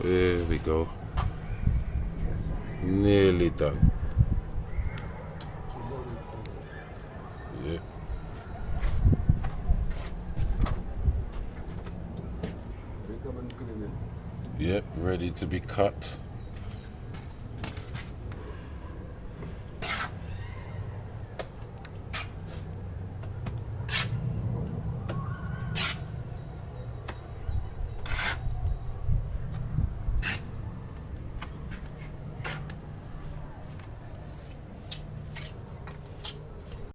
There we go. Nearly done. Yeah. Yep, ready to be cut.